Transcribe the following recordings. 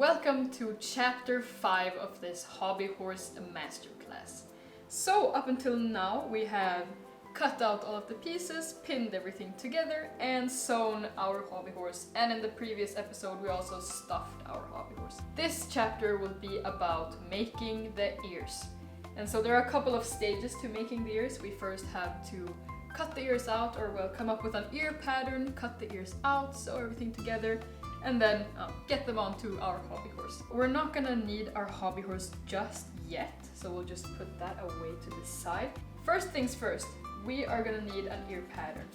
Welcome to chapter 5 of this hobby horse masterclass. So up until now we have cut out all of the pieces, pinned everything together and sewn our hobby horse, and in the previous episode we also stuffed our hobby horse. This chapter will be about making the ears. And so there are a couple of stages to making the ears. We first have to cut the ears out, or we'll come up with an ear pattern, cut the ears out, sew everything together, and then get them onto our hobby horse. We're not gonna need our hobby horse just yet, so we'll just put that away to the side. First things first, we are gonna need an ear pattern.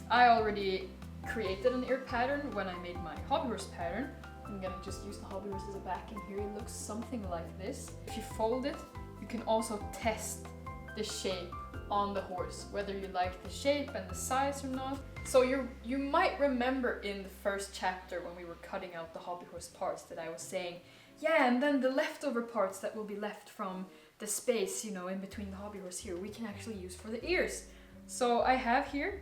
I already created an ear pattern when I made my hobby horse pattern. I'm gonna just use the hobby horse as a backing here. It looks something like this. If you fold it, you can also test the shape on the horse, whether you like the shape and the size or not. So you might remember in the first chapter when we were cutting out the hobby horse parts that I was saying, yeah, and then the leftover parts that will be left from the space, you know, in between the hobby horse here, we can actually use for the ears. So I have here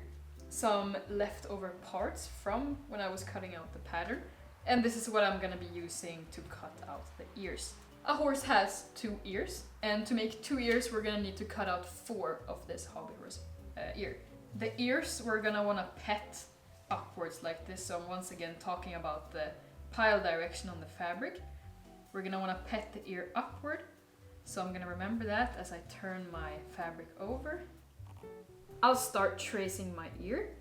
some leftover parts from when I was cutting out the pattern, and this is what I'm gonna be using to cut out the ears. A horse has 2 ears, and to make 2 ears we're gonna need to cut out 4 of this hobby horse ear. The ears we're gonna wanna pet upwards like this, so I'm once again talking about the pile direction on the fabric. We're gonna wanna pet the ear upward, so I'm gonna remember that as I turn my fabric over. I'll start tracing my ear.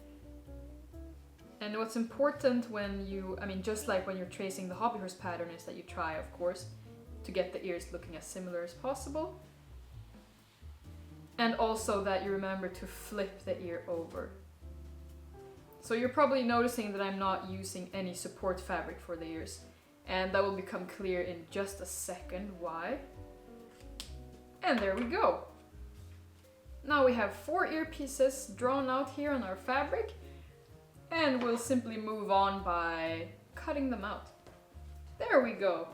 And what's important when just like when you're tracing the hobby horse pattern, is that you try, of course, to get the ears looking as similar as possible. And also that you remember to flip the ear over. So you're probably noticing that I'm not using any support fabric for the ears, and that will become clear in just a second why. And there we go. Now we have 4 ear pieces drawn out here on our fabric, and we'll simply move on by cutting them out. There we go.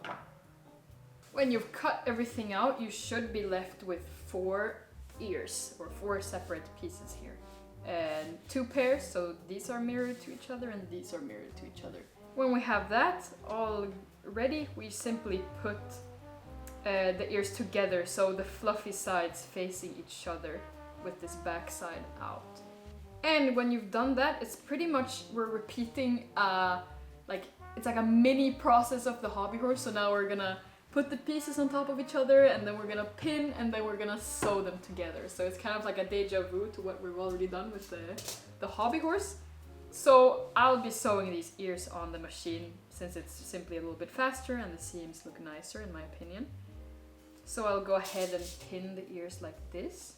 When you've cut everything out, you should be left with 4 ears, or 4 separate pieces here. And 2 pairs, so these are mirrored to each other and these are mirrored to each other. When we have that all ready, we simply put the ears together, so the fluffy sides facing each other with this back side out. And when you've done that, it's pretty much, we're repeating it's like a mini process of the hobby horse. So now we're gonna put the pieces on top of each other, and then we're gonna pin, and then we're gonna sew them together. So it's kind of like a deja vu to what we've already done with the hobby horse. So I'll be sewing these ears on the machine, since it's simply a little bit faster and the seams look nicer in my opinion. So I'll go ahead and pin the ears like this.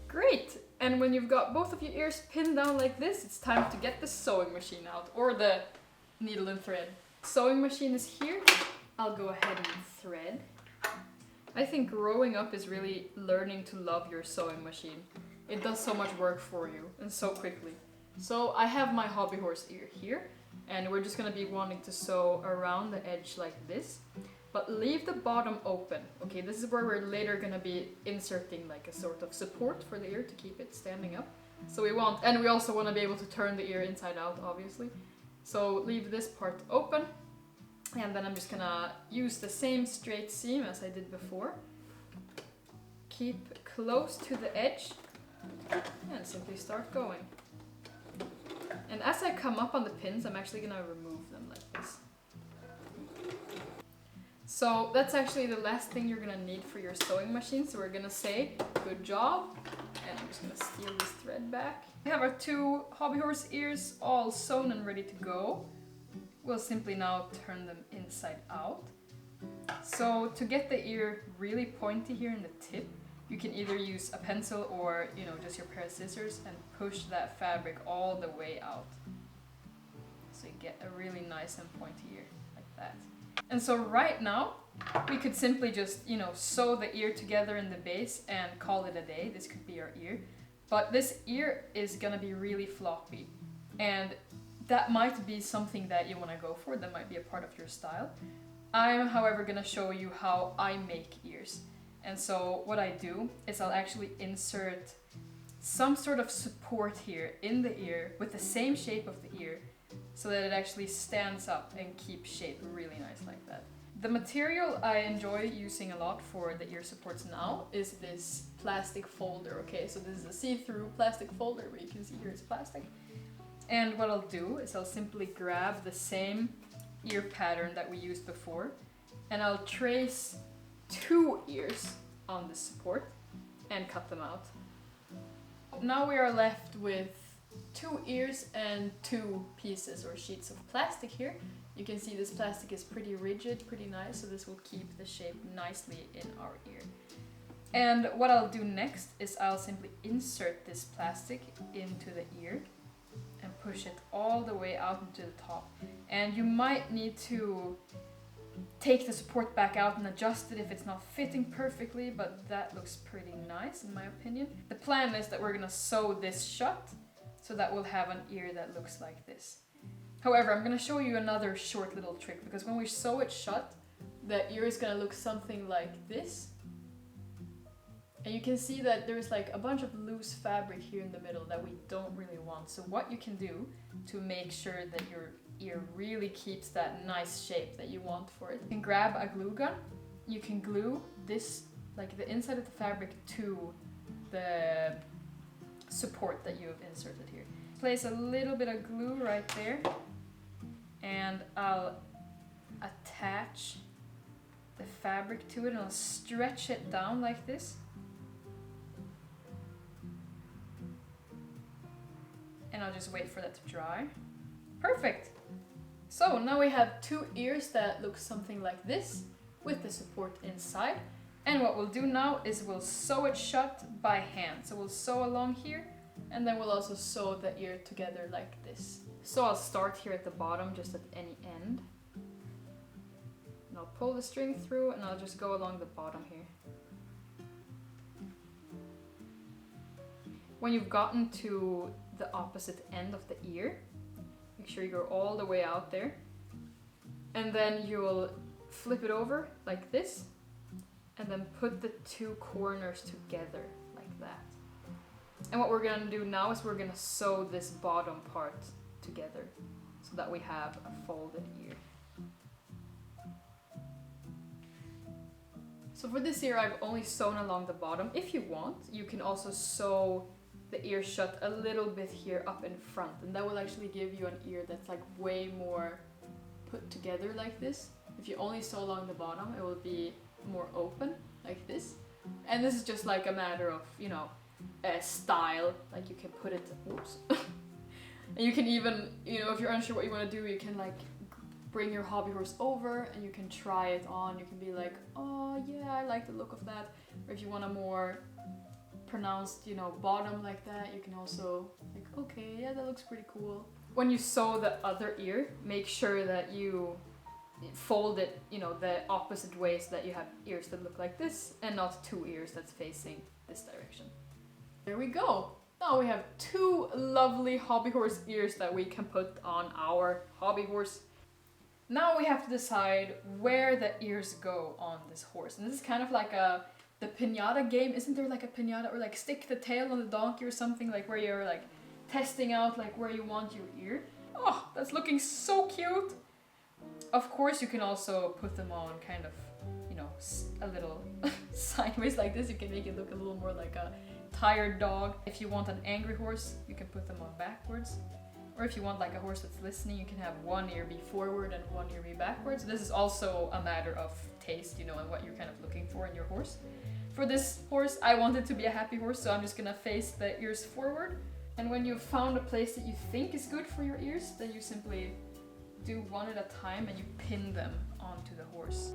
Great! And when you've got both of your ears pinned down like this, it's time to get the sewing machine out, or the needle and thread. Sewing machine is here. I'll go ahead and thread. I think growing up is really learning to love your sewing machine. It does so much work for you, and so quickly. So I have my hobby horse ear here, and we're just gonna be wanting to sew around the edge like this, but leave the bottom open. Okay, this is where we're later gonna be inserting like a sort of support for the ear to keep it standing up. So we also wanna be able to turn the ear inside out, obviously. So leave this part open, and then I'm just gonna use the same straight seam as I did before. Keep close to the edge and simply start going. And as I come up on the pins, I'm actually gonna remove them like this. So that's actually the last thing you're gonna need for your sewing machine. So we're gonna say, good job. And I'm just gonna steal this thread back. We have our 2 hobby horse ears all sewn and ready to go. We'll simply now turn them inside out. So to get the ear really pointy here in the tip, you can either use a pencil or, just your pair of scissors and push that fabric all the way out. So you get a really nice and pointy ear like that. And so right now, we could simply just, sew the ear together in the base and call it a day. This could be our ear. But this ear is gonna be really floppy. And that might be something that you wanna go for. That might be a part of your style. I'm, however, gonna show you how I make ears. And so what I do is I'll actually insert some sort of support here in the ear with the same shape of the ear, so that it actually stands up and keeps shape really nice like that. The material I enjoy using a lot for the ear supports now is this plastic folder, okay? So this is a see-through plastic folder where you can see here it's plastic. And what I'll do is I'll simply grab the same ear pattern that we used before, and I'll trace 2 ears on the support and cut them out. Now we are left with 2 ears and 2 pieces or sheets of plastic here. You can see this plastic is pretty rigid, pretty nice, so this will keep the shape nicely in our ear. And what I'll do next is I'll simply insert this plastic into the ear and push it all the way out into the top. And you might need to take the support back out and adjust it if it's not fitting perfectly, but that looks pretty nice in my opinion. The plan is that we're gonna sew this shut so that we'll have an ear that looks like this. However, I'm gonna show you another short little trick, because when we sew it shut, the ear is gonna look something like this. And you can see that there's like a bunch of loose fabric here in the middle that we don't really want. So what you can do to make sure that your ear really keeps that nice shape that you want for it, you can grab a glue gun. You can glue this, like the inside of the fabric, to the support that you have inserted here. Place a little bit of glue right there, and I'll attach the fabric to it and I'll stretch it down like this. And I'll just wait for that to dry. Perfect! So now we have 2 ears that look something like this with the support inside. And what we'll do now is we'll sew it shut by hand. So we'll sew along here, and then we'll also sew the ear together like this. So I'll start here at the bottom, just at any end. And I'll pull the string through and I'll just go along the bottom here. When you've gotten to the opposite end of the ear, make sure you go all the way out there. And then you'll flip it over like this, and then put the 2 corners together like that. And what we're gonna do now is we're gonna sew this bottom part together so that we have a folded ear. So for this ear I've only sewn along the bottom. If you want, you can also sew the ear shut a little bit here up in front, and that will actually give you an ear that's like way more put together like this. If you only sew along the bottom, it will be more open like this. And this is just like a matter of, you know, style. Like you can put it, oops. And you can even, you know, if you're unsure what you want to do, you can like bring your hobby horse over and you can try it on. You can be like, oh yeah, I like the look of that. Or if you want a more pronounced, you know, bottom like that, you can also like, okay, yeah, that looks pretty cool. When you sew the other ear, make sure that you fold it, you know, the opposite way, so that you have ears that look like this and not 2 ears that's facing this direction. There we go. Now we have 2 lovely hobby horse ears that we can put on our hobby horse. Now we have to decide where the ears go on this horse. And this is kind of like the piñata game. Isn't there like a piñata, or like stick the tail on the donkey or something, like where you're like testing out like where you want your ear? Oh, that's looking so cute. Of course you can also put them on kind of, you know, a little sideways like this. You can make it look a little more like a tired dog. If you want an angry horse, you can put them on backwards. Or if you want like a horse that's listening, you can have one ear be forward and one ear be backwards. This is also a matter of taste, you know, and what you're kind of looking for in your horse. For this horse, I want it to be a happy horse, so I'm just gonna face the ears forward. And when you've found a place that you think is good for your ears, then you simply do one at a time and you pin them onto the horse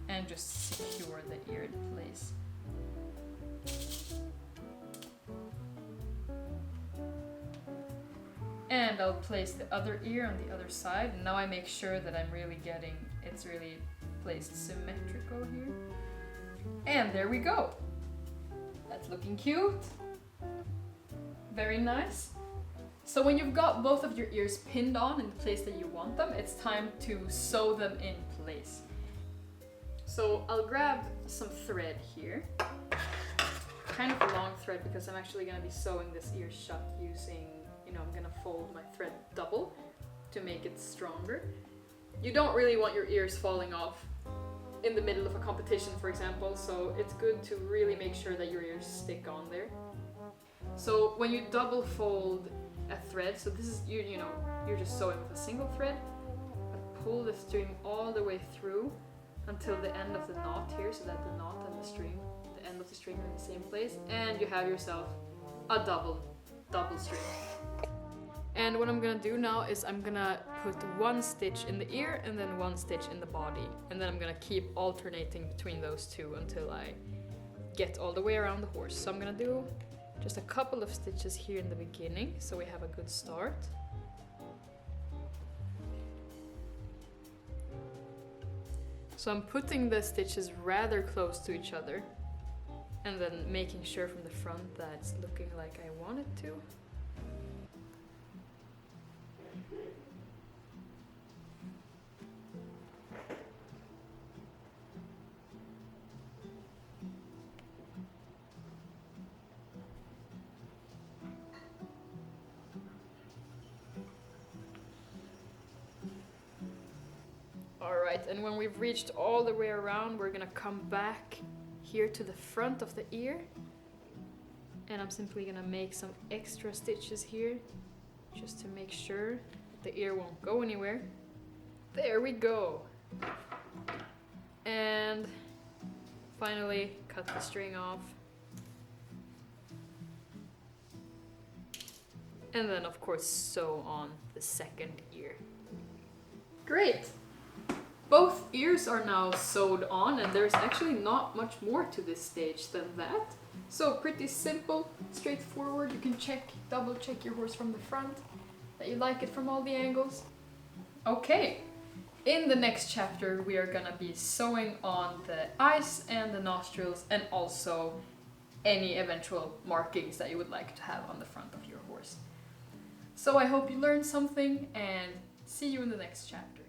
and just secure the ear in place. And I'll place the other ear on the other side, and now I make sure that I'm really getting, it's really placed symmetrical here. And there we go. That's looking cute. Very nice. So when you've got both of your ears pinned on in the place that you want them, it's time to sew them in place. So I'll grab some thread here. Kind of a long thread, because I'm actually going to be sewing this ear shut using, you know, I'm going to fold my thread double to make it stronger. You don't really want your ears falling off in the middle of a competition, for example, so it's good to really make sure that your ears stick on there. So when you double fold a thread, so this is, you know, you're just sewing with a single thread, but pull the string all the way through until the end of the knot here, so that the knot and the string, the end of the string are in the same place, and you have yourself a double string. And what I'm gonna do now is I'm gonna put one stitch in the ear and then one stitch in the body, and then I'm gonna keep alternating between those two until I get all the way around the horse. So I'm gonna do just a couple of stitches here in the beginning, so we have a good start. So I'm putting the stitches rather close to each other and then making sure from the front that it's looking like I want it to. Alright, and when we've reached all the way around, we're gonna come back here to the front of the ear. And I'm simply gonna make some extra stitches here, just to make sure that the ear won't go anywhere. There we go! And finally, cut the string off. And then, of course, sew on the second ear. Great! Both ears are now sewed on, and there's actually not much more to this stage than that. So pretty simple, straightforward. You can double check your horse from the front, that you like it from all the angles. Okay, in the next chapter we are gonna be sewing on the eyes and the nostrils, and also any eventual markings that you would like to have on the front of your horse. So I hope you learned something, and see you in the next chapter.